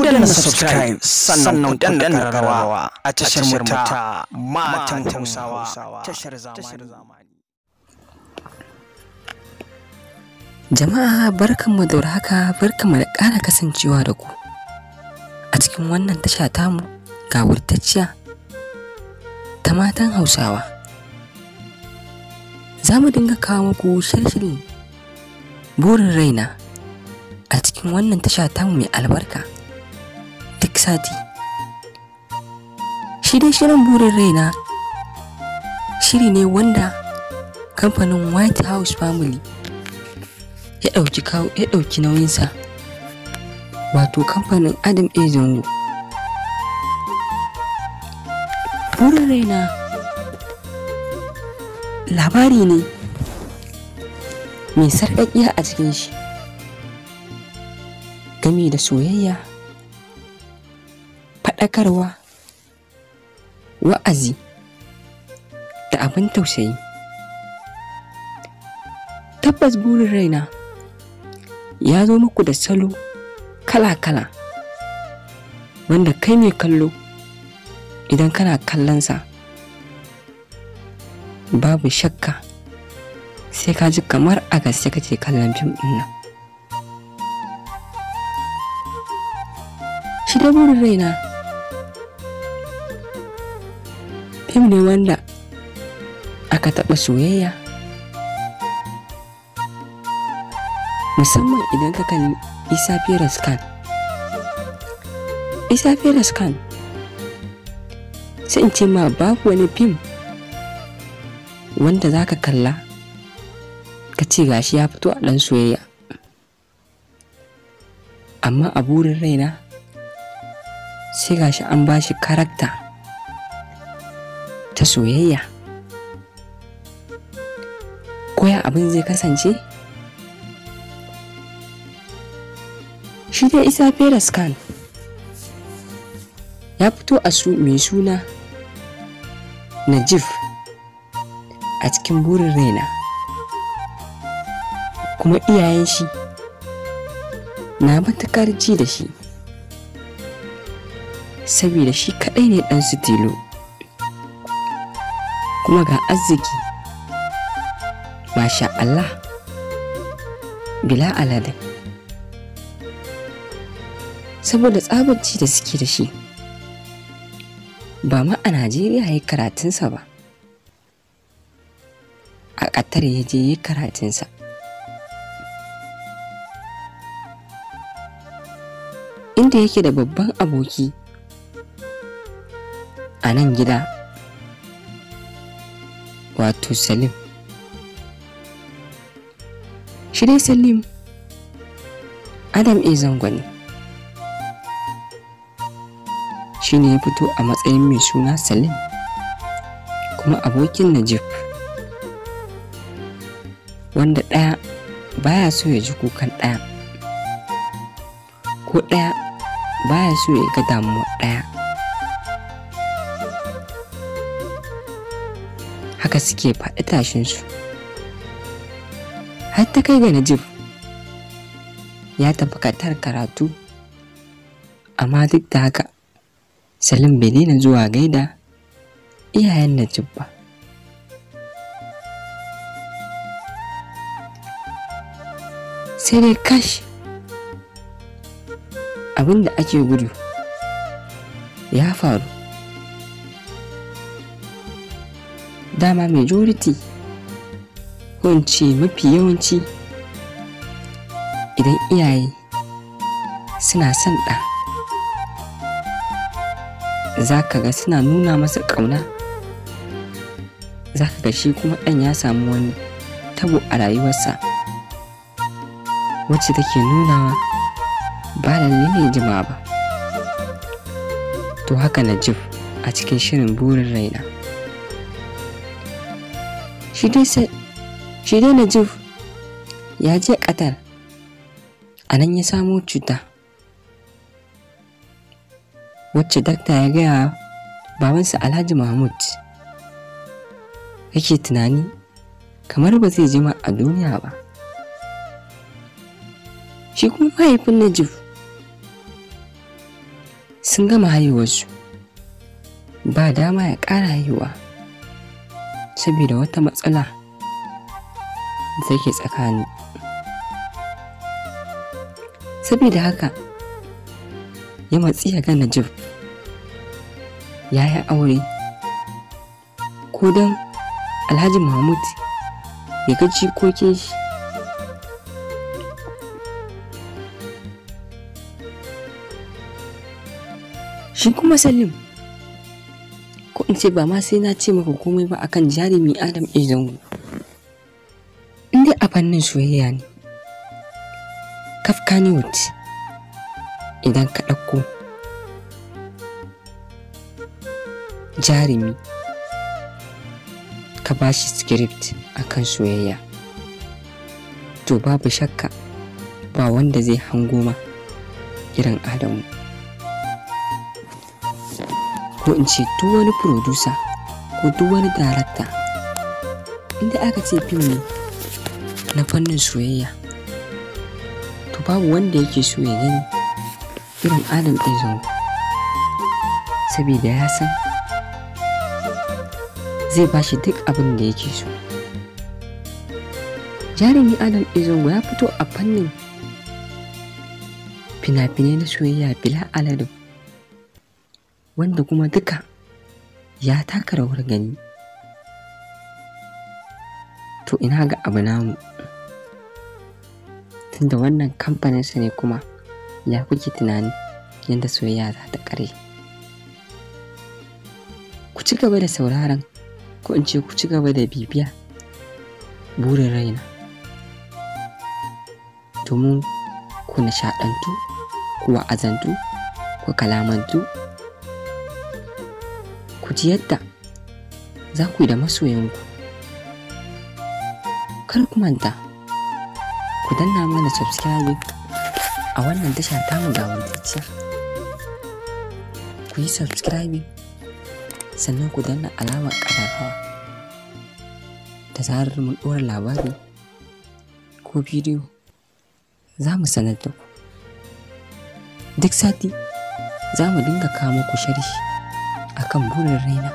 danna subscribe sannan danna ƙararrawa a tashar mu ta matan Hausawa tashar zamani. Jama'a barkanmu da warhaka, barkanmu da ƙara kasancewa da ku a cikin wannan tasha tamu ga wurtacciya ta matan Hausawa. Za mu dinga kawo muku shirin Burin Raina a cikin wannan tasha tamu mai albarka duk sati. Shi dai shirin Burin Raina shiri ne wanda kamfanin White House Family ya ɗauki nauyinsa, wato kamfanin Adam A. Zango. Burin Raina labari ne mai sarƙaƙiya a cikin shi game da soyayya, faɗakarwa, wa'azi da abin tausayi. Tabbas Burin Raina ya zo muku da salo kala-kala wanda kai mai kallo idan kana kallonsa babu shakka sai ka ji kamar a gaske kake kallon fim ɗin nan. Shi da Burin Raina fim ne wanda aka taɓa soyayya, musamman idan ka kalli Isa Feras Khan. Sai in ce ma babu wani fim wanda za ka kalla ka ce gashi ya fito a ɗan soyayya, amma a Burin Raina sai gashi an ba shi karakta ta soyayya. Koya abin zai kasance? Shi dai Isa Feras Khan ya fito a mai suna Najib a cikin Burin Raina, kuma iyayen shi na matuƙar ji da shi saboda shi kaɗai ne ɗan su tilo, kuma ga arziki masha Allah bila aladin. Saboda tsabarci da suke da shi, ba ma a Najeriya ya yi karatunsa ba, a Qatar ya je ya yi karatunsa. Inda yake da babban aboki a nan gida, wato Salim. Shi dai Salim Adam A. Zango ne. Shi ne ya fito a matsayin mai suna Salim, kuma abokin Najib, wanda ɗaya baya so ya ji kukan ɗaya, ko ɗaya baya so ya ga damuwa ɗaya. Haka suke faɗi tashinsu, har ta kai ga Najib ya tafi Qatar karatu, amma duk da haka Salim bai daina zuwa gaida iyayen Najib ba. Sai dai kash, abin da ake gudu ya faru. Dama majority, ko in ce mafi yawanci, idan iyaye suna son ɗa, za ka ga suna nuna masa ƙauna. Za ka ga shi kuma ɗan ya samu wani tabo a rayuwarsa wacce take nunawa ba lalle ne jima ba. To haka Najib a cikin shirin Burin Raina. Shi dai Najib ya je Qatar, a nan ya samo cuta wacce dakta ya gaya babansa Alhaji Mahmud yake tunani kamar ba zai jima a duniya ba. Shi kuma mahaifin Najib sun gama haihuwarsu, ba dama ya ƙara haihuwa saboda wata matsala da take tsakani. Saboda haka ya matsi ya ga Najib ya yi aure, ko don Alhaji Mahmud ya ga jikokin shi. Shi kuma Salim, ko in ce ba ma sai na ce maka komai ba akan jarumi Adam A. Zango, inda a fannin soyayya ne, Kafkaniwood idan ka ɗauko jarumi ka ba shi script akan soyayya, to babu shakka ba wanda zai hango ma irin Adamu. Ko in ce duk wani producer ko duk wani director, inda aka ce fim ne na fannin soyayya, to babu wanda yake so ya gani irin Adam A. Zango, saboda ya san zai bashi duk abin da yake so. Jarumi Adam A. Zango ya fito a fannin fina-finai na soyayya bila adadin, wanda kuma duka ya taka rawar gani. To ina ga abu namu, tunda wannan kamfaninsa ne, kuma ya kuke tunani yadda soyayya za ta ƙare? Ku ci gaba da sauraron, ko in ce ku ci gaba da bibiya Burin Raina, domin ku nishaɗantu, ku wa'azantu, ku kalamantu, ku ji yadda za ku yi da masoyanku. Kar ku manta ku danna mana subscribe a wannan tasha tamu gawantacciya. Ku yi subscribe, sannan ku danna alamar ƙararrawa, da zarar mun ɗora labari ko bidiyo za mu sanar da ku. Duk sati za mu dinga kawo muku sharhi akan Burin Raina.